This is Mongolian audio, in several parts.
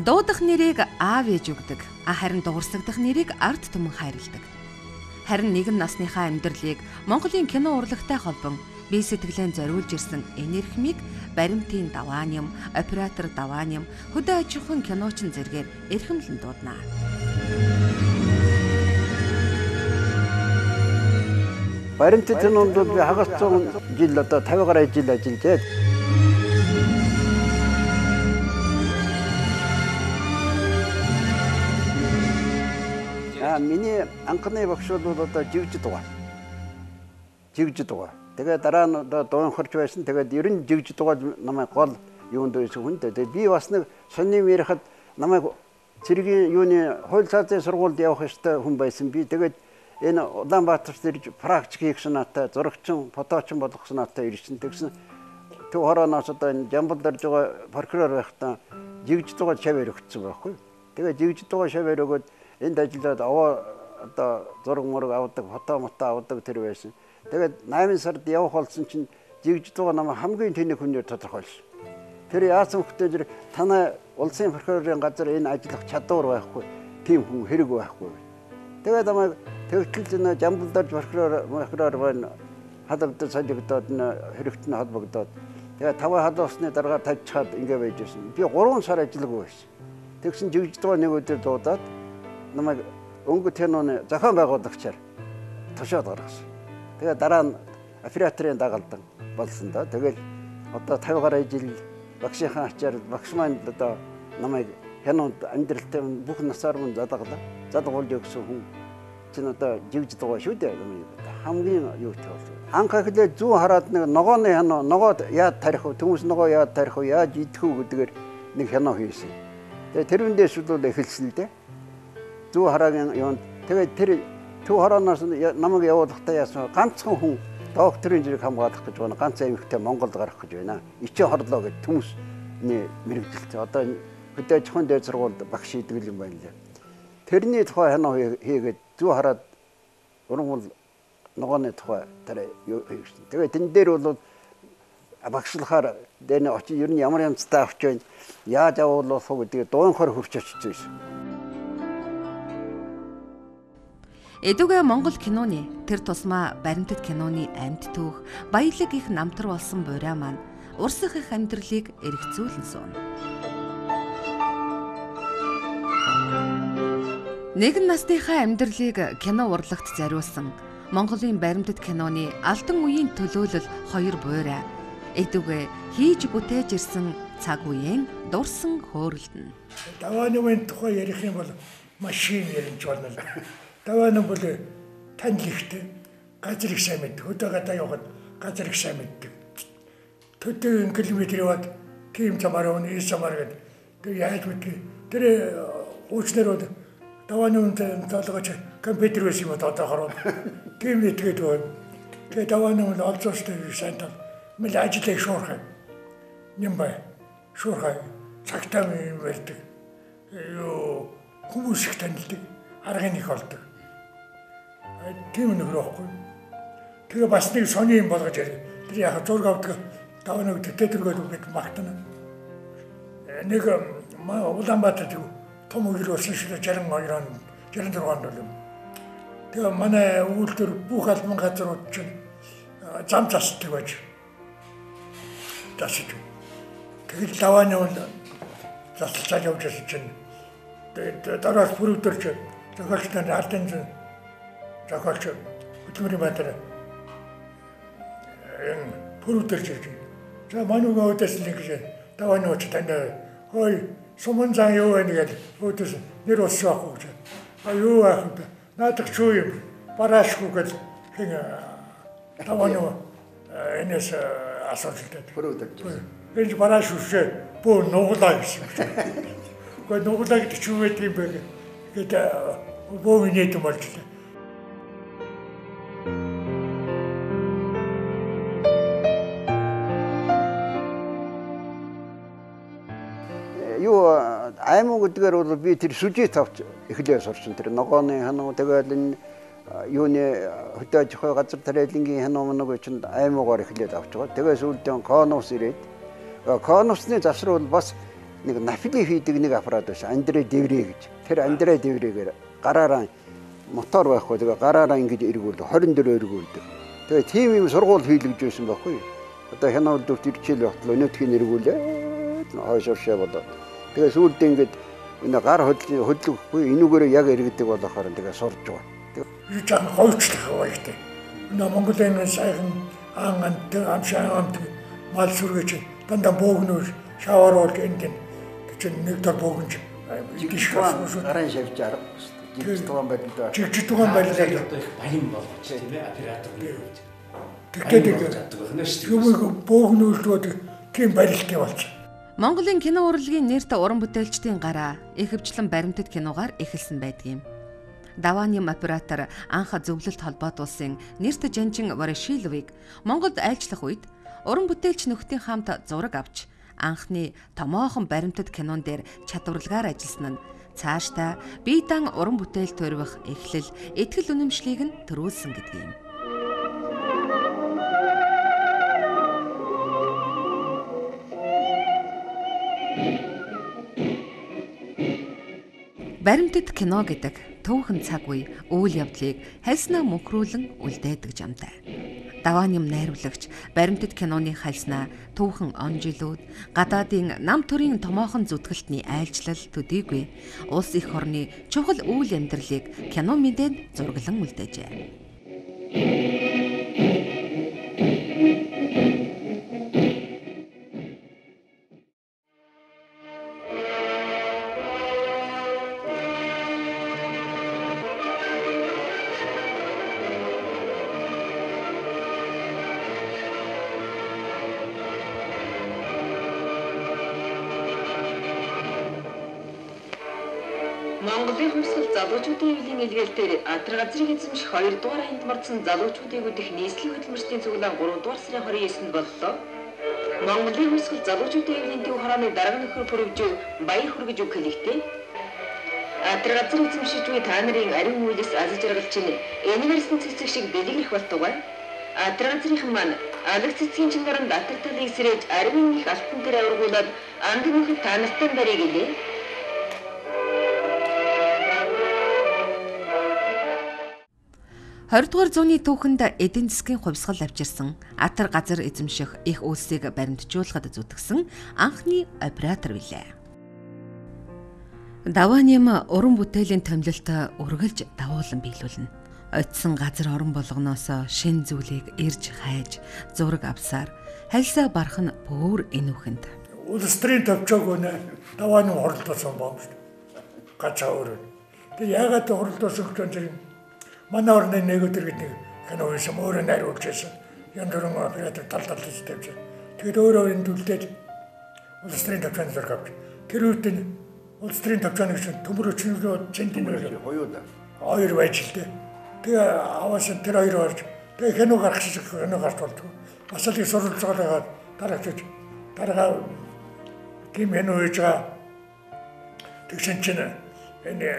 Дуудах нэрийг аав ээж өгдөг, харин дуурсагдах нэрийг ард түмэн хайрладаг. Харин нэгэн насныхаа амьдралыг Монголын кино урлагтай холбон бие сэтгэлээ зориулж ирсэн энерхимийг баримтын давааням, оператор давааням, хөдөө аж ахуйн киночин зэргээр эрхэмлэн дуудана. Баримтын кинонд би хагас 100 жил одоо 50 гаруй жил ажиллаж миний анхны багшууд одоо жигж дугаар. Тэгээд дараа нь одоо дуун хорч байсан. Тэгээд ер нь жигж дугаар намайг гол юунд байсан хүнтэй. Тэгээд би бас нэг сонин ярихад намайг цэргийн юуны хууль цаазын сургуульд явах ёстой хүн байсан би. Тэгээд энэ Улаанбаатарт ирж практик хийх санаатай, зурагчин, фоточин болох санаатай ирсэн. Тэгсэн төв хорооноос одоо энэ Жамбалд орж байгаа прокурор байхдаа жигж дугаар шавар өгсөн байхгүй. Тэгээд жигж дугаар шавар өгөөд энд ажиллаад одоо зураг мураг авдаг, фото мото авдаг тэр байсан. Тэгээд 8 сард явах болсон чинь жигж дугаар намайг хамгийн тэнэг хүнээр тодорхойлсон. Тэр яасан хөтөж танай улсын прокурорын газар энэ ажиллах чадвар байхгүй, тийм хүн хэрэг байхгүй. Тэгээд намайг тэгтэл энэ Жамбалд орж прокурор байна. Хадгалдаг солигдоод хэрэгтэн холбогдоод тэгээд 5 халуусны дараа тавьчихад ингэ байж байсан. Би 3 сар ажиллаагүй байсан. Тэгсэн жигж дугаар нэг өдөр дуудаад намайг өнгө киноны зохион байгуулагчаар тушаад гаргасан. Тэгээд дараа нь операторын дагалдан болсон да. Тэгэл одоо 50 гаруй жил багшийнхаа ачаар багш маань одоо намайг кинонд амьдралтай бүх насаар мөн задгалж өгсөн хүн чинь одоо жигж дугаар шүү дээ. Хамгийн юутай бол. Анх эхлээд зүүн хараад нэг ногооны кино, ногоод яад тарих вэ? Төмс ногоо яад тарих вэ? Яаж идэх үү гэдгээр нэг кино хийсэн. Тэгээд тэрүүндээс бол эхэлсэн л дээ. Зүү хараагийн юунд тэгээд тэр төв хорооноос намайг явуулахдаа яасан ганцхан хүн докторийн зэрэг хамгаалах гэж байна. Ганц аймагтай Монголд гарах гэж байна. Ичээ хорлоо гэж төмөсний мэрэгжилт. Одоо хөдөө аж ахуйн дээд сургуульд багш идэг юм байна лээ. Тэрний тухай ханаа хийгээд зүү хараад урангуул ногооны тухай тэр хийсэн. Тэгээд тэн дээр бол багшлахаар дэнэ очи ер нь ямар янзтай авч байна. Яаж явуулах вэ гэдгийг дуунхаар хурч очиж байсан. Эдүгэ Монгол киноны тэр тусмаа баримтат киноны амьд түүх, баялаг их намтар болсон буйраа маань урсах их амьдралыг эргцүүлэн сууна. Нэгэн насныхаа амьдралыг кино урлагт зориулсан Монголын баримтат киноны алдан үеийн төлөөлөл 2 буйраа эдүгэ хийж бүтээж ирсэн цаг үеийн дурсан хөөрөлдөн. Давааны үеийн тухай ярих юм бол машин яриж болно. Давааны бол танил ихтэй газар их сайн мэддэг. Хөдөө гадаа явахад газар их сайн мэддэг. Төдөө километр яваад тийм замаар өнө замаар гэдэг. Тэр яаж мэдээ. Тэр уучнаар давааны үнэтэй толгойч компьютер байсан юм одоо хараад. Тийм нэгтгэд байна. Тэгээ давааны үн олзоостой сайн тал. Мэл ажиллах шуурхай. Нямбай. Шуурхай. Цагтаа юм байдаг. Юу хүмүүс их танилдаг. Аргын их болдог. Тийм нэг рөөхгүй. Тэгээ бас нэг сони юм болгож ярив. Тэр яг зураг авдаг даваа нэг тэтэргээд үгээд магтана. Нэг Улаанбаатарт том үйл болсон шиг 62 он 64 онд бол. Тэгээ манай үйлдвэр бүх албан газрууд чинь зам засдаг байж. Засаж. Тэгэл давааны үл засалцаад явж байсан чинь тэгээд дараас бүрөвдөрч зохиолчтой ардын зохиолч хөтөлмөрийн баатар энэ бүрөвдөрч ирж За манайгаа өдөөс нэг даваа нууч тань хой суманзан юу вэ гэж өдөөс нэр усаахгүй гэж. А юу аах вэ? Наадах чуу юм. Бараашгүй гэж хин даваа нуу энэс асуултад. Энд барааш үшээ бөө нуглаа гэсэн. Гэхдээ нуглаа гэдэг чүү вэ тийм бэ гэдэг бөө минийд юм болж байна. Юу аймаг гэдгээр бол би тэр сүжээ тавч эхлээ сурсан. Тэр ногооны хануу тэгэл энэ юуны хөдөө аж ахуй газар тариалангийн хануу мөн чинь аймагаар эхлээд авч байгаа. Тэгээ сүүлдээ конус ирээд конусны засвар бол бас нэг нафили хийдэг нэг аппарат байсан. Андре дэврэ гэж. Тэр андре дэврэгээр гараараа мотор байхгүй. Тэгээ гараараа ингэж эргүүл 24 эргүүлдэг. Тэгээ тийм юм сургууль хийлгэж байсан байхгүй. Одоо хянаа үлдвэрт ирчээл явтал өнөөдхийн эргүүлээ. Хойшоршээ болоод. Тэгээ сүүлдээ ингэж энэ гар хөдлөхгүй энүүгээр яг иргэдэг болохоор тэгээ сурж байгаа. Би жаа хойчлох байгатай. Энэ Монголын сайхан ангант амшаант мал сүргэж дандаа боогноор шавар бол энд гэж нэг дор боогнж идэж гарын шавж арга жигтуган байлаа. Жигтуган байлаа. Одоо их баян болгож тийм ээ оператор гэж. Тэгэхээр юм боогнуулд тийм барилттай болж. Монголын кино урлагийн нэрт уран бүтээлчдийн гараа ихэвчлэн баримтат киногаар эхэлсэн байдаг юм. Давааны оператор анх зөвлөлт холбоот улсын нэрт Жанжин Ворошиловыг Монголд айлчлах үед уран бүтээлч нөхдийн хамт зураг авч анхны томоохон баримтат кинон дээр чадварлагаар ажилласан нь цаашдаа бие даан уран бүтээл төрөх эхлэл, итгэл үнэмшлийг нь төрүүлсэн гэдэг юм. Баримтат кино гэдэг төвхөн цаг үе үйл явдлыг хальснаа мөнхрүүлэн үлдээдэг жамтай. Даваан юм найруулагч баримтат киноны хальснаа төвхөн он жилүүд гадаадын нам төрийн томоохон зүтгэлтний айлчлал төдийгүй улс их орны чухал үйл амьдралыг кино мэдээд зураглан үлдээжээ. Монголын хувьсгал залуучуудын ивлийн илгээл дээр Атар газрыг эзэмших 2 дугаар аянд марцсан залуучуудыг өдөх нийслэлийн хөдөлмөрчдийн цуглаан 3 дугаар сарын 29-нд боллоо. Монголын хувьсгал залуучуудын ивлийн төв хорооны дарга нөхөр бүрвжүү баяр хүргэж өг хэлэхдээ Атар газар эзэмшиж буй та нарын ариун үйлс аз жаргал чинь энэвэрсэн цэцэг шиг дэлгэрэх болтугай. Атар газрын маань алаг цэцгийн чингаранд Атар талыг сэрэж ариун их алтан дээр аврагуулад анд нөхөд та нартай барыг гэлээ. 20 дугаар зууны түүхэнд эдийн засгийн хувьсгал авчирсан Атар газар эзэмших их үйлсийг баримтжуулахад зүтгэсэн анхны оператор билээ. Давааним уран бүтээлийн томилолт үргэлж давуулан биелүүлнэ. Оцсон газар орон болгоноос шин зүйлийг ирж хайж зураг авсаар хальсаа барах нь бүр энүүхэнд. Улс төрийн төвчөөг өнө давааны хоролдуулсан бомж. Гацаа өөрөө. Тэг яагаад хоролдуулсан гэж манай орны нэг өдөр гэдэг кино хийсэн өөрөө найруулж байсан. Янз бүрийн оператор талдалж тавьж. Тэгээд өөрөө энэ дүлдээд улс төрийн төвчөөнд зураг авч. Тэр үед нь улс төрийн төвчөөний гэж төмөр өчнөлөө центнер хоёуда. Хоёр байж л дээ. Тэгээ аваас тэр хоёр орж тэгээ кино гарах шиг кино гарч болдгоо. Асалыг сурвалжуулаад дараагч дараа тийм кино хийж байгаа. Тэгсэн чинь энэ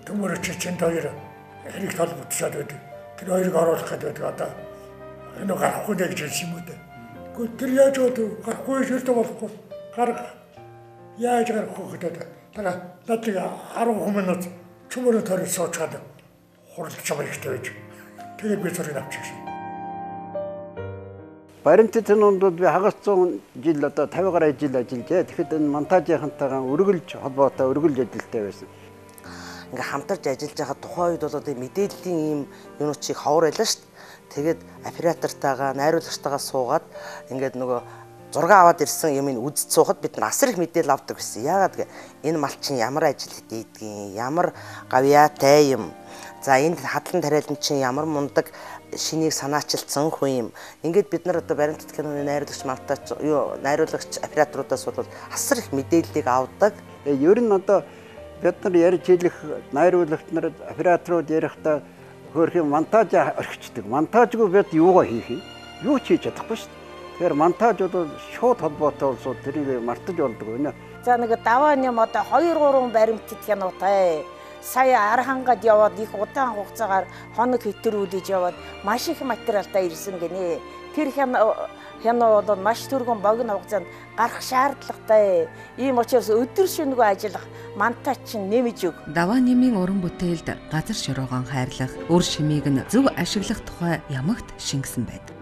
төмөр өчнөлт хоёр хэрэг толбогдсоод байдаг. Тэр хоёрыг оруулах гэдэг одоо энэ гарахгүй гэж хэлсэн юм уу дээ. Гэхдээ тэр яаж бодов? Гарахгүй шилдэг болохгүй. Гарах яаж гарахгүй гэдэг. Дараа надад 10 минут чөмөрөөр төрөж суучаад хуралдаж байгаа хэрэгтэй байж. Тэгээд би зургийг авчихсан. Баримтат кинонд би хагас 100 жил одоо 50 гаруй жил ажиллажээ. Тэгэхэд энэ монтажийнхантайгаа үргэлж холбоотой үргэлж ажилттай байсан. Ингээ хамтарч ажиллаж байгаа тухайн үед бол одоо мэдээллийн ийм юунуудыг ховор байлаа шүү дээ. Тэгээд оператортайгаа, найруулагчтайгаа суугаад ингээд нөгөө зураг аваад ирсэн юм үзэж суухад бид нар асар их мэдээлэл авдаг гэсэн. Яагаад гэвэл энэ малчин ямар ажил хийдгийг, ямар гавьяатай юм. За энэ хадлан тариалан чинь ямар мундаг шинийг санаачилсан хүн юм. Ингээд бид нар одоо баримтат киноны найруулагч монтаж найруулагч операторудаас бол асар их мэдээллийг авдаг. Ер нь одоо бид нар ярьж хэлэх найруулагч нар операторууд ярихдаа хөөрхөн монтаж орхичдаг. Монтажгүй бид юугаа хийх юм? Юу ч хийж чадахгүй шүү дээ. Тэгэхээр монтаж бол шууд холбоотой болсоо тэрийг мартаж болдог байна. За нэг даваан юм одоо 2-3 баримтат кинотай. Сая Архангад яваад их удаан хугацаагаар хоног хэтрүүлж яваад маш их материалтай ирсэн гинэ. Тэр кино бол маш түргэн богино хугацаанд гарах шаардлагатай. Ийм учраас өдөр шөнөгүй ажиллах монтаж чинь нэмж өг. Даваа нэмийн уран бүтээлд газар шируугаан хайрлах, үр шимийг нь зөв ашиглах тухай ямагт шингэсэн байдаг.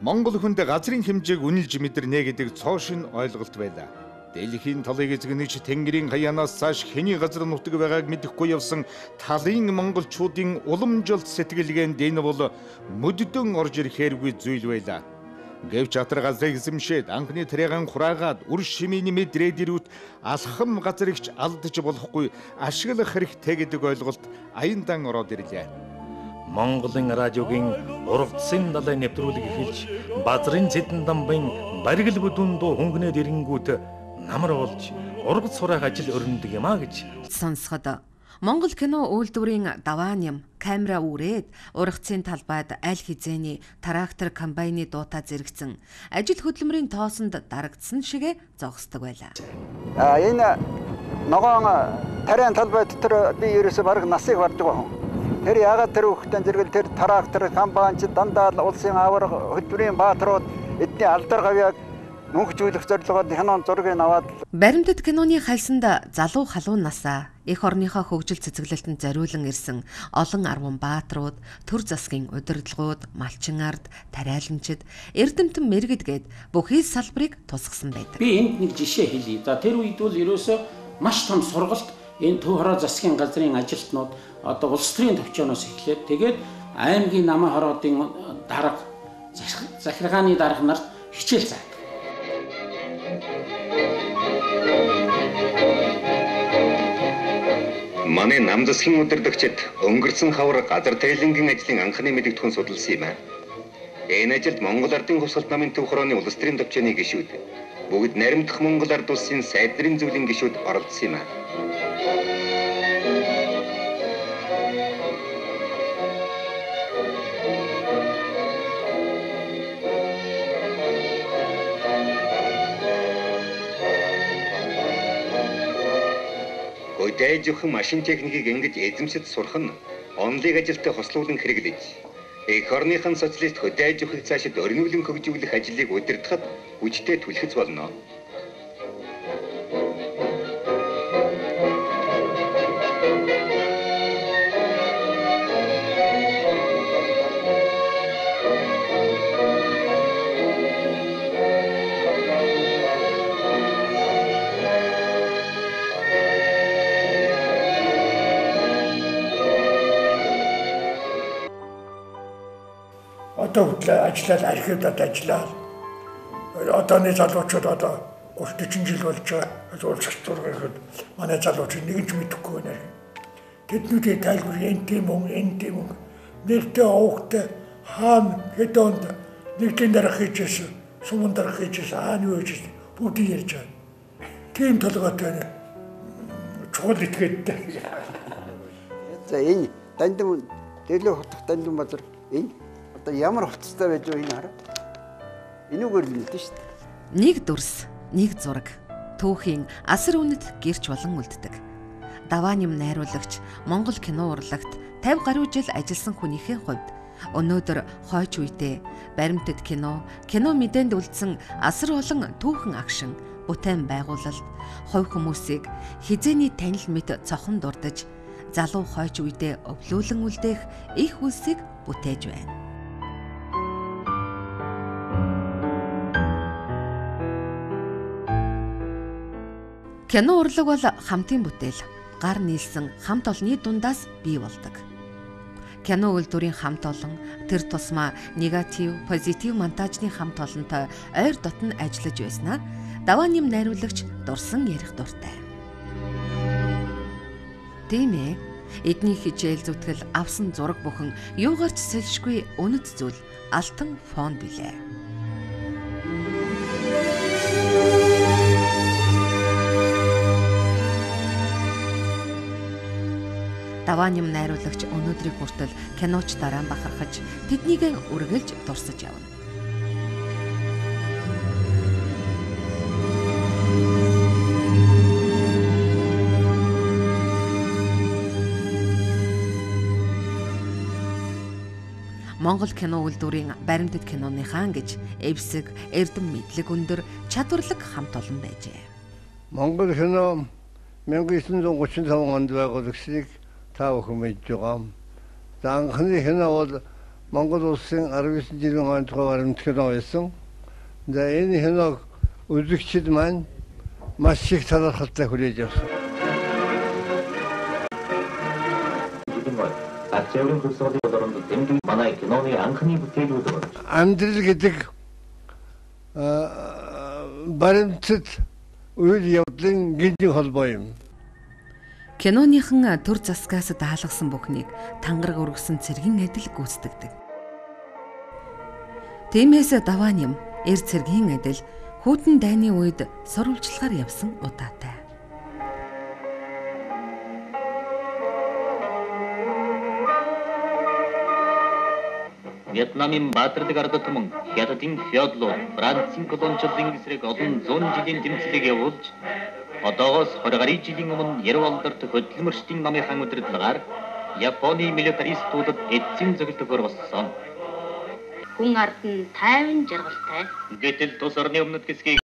Монгол хүнд газрын хэмжээг үнэлж мэдэрнэ гэдэг цоошин ойлголт байлаа. Дэлхийн талыг эзэгнэж Тэнгэрийн хаяанаас цааш хэний газар нутаг байгааг мэдэхгүй явсан талын монголчуудын уламжлалт сэтгэлгээнд энэ бол мөддөн орж ирэхээргүй зүйл байлаа. Гэвч атар газрыг эзэмшээд анхны тариагаан хураагаад үр шимийн мэдрээд ирүүт алхам газрыгч алдаж болохгүй ашиглах хэрэгтэй гэдэг ойлголт аяндан ороод ирлээ. Монголын радиогийн ургацсан далай нэвтрүүлэг эхэлж базрын зэдэн дамбын баригл бүдүүн дуу хөнгөнөд ирэнгүүт намар болж ургац сураах ажил өрнөдөг юм а гэж сонсоход Монгол кино үйлдвэрийн даваа нэм камера үрээд ургацын талбайд аль хизээний трактор комбайны дуутаа зэрэгцэн ажил хөдөлмөрийн тоосонд дарагдсан шигэ зогсдог байлаа. Энэ ногоон тариан талбай дотор би ерөөсө бараг насыг барж байгаа хүн. Тэр яагаад тэр хөхтөн зэрэгэл тэр трактор комбайнч дандаа улсын аварга хөдөлмөрийн бааtruуд эдний алдар гавьяаг мөнгөжүүлэх зорилгоор кинон зургийг аваад баримтат киноны хальсанд залуу халуун насаа эх орныхоо хөгжил цэцэглэлтэнд зориулан ирсэн олон арван бааtruуд, төр засгийн удирдлагууд, малчин ард, тариаланчид, эрдэмтэн мэргэд гээд бүхий салбарыг тусгасан байдаг. Би энд нэг жишээ хэлье. За тэр үед бол ерөөсөө маш том сургалт энэ Төв хороо засгийн газрын ажилтнууд одоо улс төрийн төвчөөноос эхлээд тэгээд аймгийн намын хороодын дарга захиргааны дарга нарт хичээл заадаг. Манай нам засгийн удирдагчид өнгөрсөн хавар газар тариалангийн ажлын анхны мэдэгдэхүүн судалсан юм аа. Энэ ажилд Монгол Ардын Хувьсгалт намын Төв хорооны улс төрийн төвчөөний гишүүд бүгд наримдах Монгол Ард улсын сайд нарын зөвлөлийн гишүүд оролцсон юм аа. Хөдөө аж ахуйн машин техникийг ингэж эзэмшиж сурах нь онлыг ажилтай хослуулан хэрэглэж эх орныхон социалист хөдөө аж ахуйг цаашид өрнүүлэн хөгжүүлэх ажлыг удирдахад хүчтэй түлхэж болно. Одоо ажиллаад архивдад ажиллаад одооны залуучууд одоо 30-40 жил болж байгаа улсч зургийг манай залуучууд нэг ч мэдэхгүй байна. Тэднүүдийн тайлбар энэ тийм нэртэй овогтой хаан хэдонд нэгдэн дарах хийжсэн суман дарах хийжсэн хаан юу гэж бүгдийг ярьж байгаа. Тийм толгойтой чухал этгээдтэй. За энэ дандин дэлгэх хотох дандин базар энэ одоо ямар хувцастай байж байгаа энэ хараа. Энүүгээр л мэдэн шүү дээ. Нэг дүрс, нэг зураг. Түүхийн асар үнэт гэрч болон үлддэг. Даваа нэм найруулагч Монгол кино урлагт 50 гаруй жил ажилласан хүнийхээ хувьд өнөөдөр хойч үедээ баримтат кино мэдээнд үлдсэн асар олон түүхэн агшин, бүтээн байгуулалт, хувь хүмүүсийг хизээний танил мэт цохон дурдж, залуу хойч үедээ өвлүүлэн үлдээх их үлсийг бүтээж байна. Кино урлаг бол хамтын бүтээл, гар нийлсэн хамт олонны дундаас бий болдог. Кино үйлдвэрийн хамт олон тэр тусмаа негатив, позитив монтажны хамт олонтой ойр дотн ажиллаж байснаа Давааним найруулагч дурсан ярих дуртай. Тийм ээ, эдний хичээл зүтгэл авсан зураг бүхэн юугаарч сэлшгүй үнэт зүйл алтан фон билээ. Давааним найруулагч өнөөдрийг хүртэл киноч дараа бахархаж тэднийг үргэлж дурсаж явна. Монгол кино үйлдвэрийн баримтат киноныхаа гэж эвсэг, эрдэм мэдлэг өндөр, чадварлаг хамт олон байжээ. Монгол кино 1935 онд байгуулагдсыг та бүхэн мэдж байгаа. За анхны кино бол Монгол улсын 19 жилийн онд баримт кино байсан. За энэ киног үзэгчид маань маш их талархалтай хүлээж авсан. Ачааврын хөсөлд оронд тэмдэг манай киноны анхны бүтээлүүд байна. Амьдрал гэдэг баримтат үйл явдлын гинжин холбоо юм. Киноныхан төр засгаас даалгасан бүхнийг тангараг өргөсөн цэргийн адил гүйцэтгэдэг. Тиймээс Давааним эр цэргийн адил хүйтэн дайны үед сурвалжлагаар явсан удаатай. Вьетнамын баатарлаг ард түмэн хятадын феодлууд Францын колоничлолын эсрэг олон зуун жилийн тэмцэлийг явуулж одоогоос 20 гаруй жилийн өмнө Ервалдорт хөдөлмөрчдийн намынхан удирдлагаар Японы милитаристуудад эцсийн зөвлөлтөөр болсон. Хүн ард нь тайван жаргалтай. Гэтэл тус орны өмнөд хэсгийг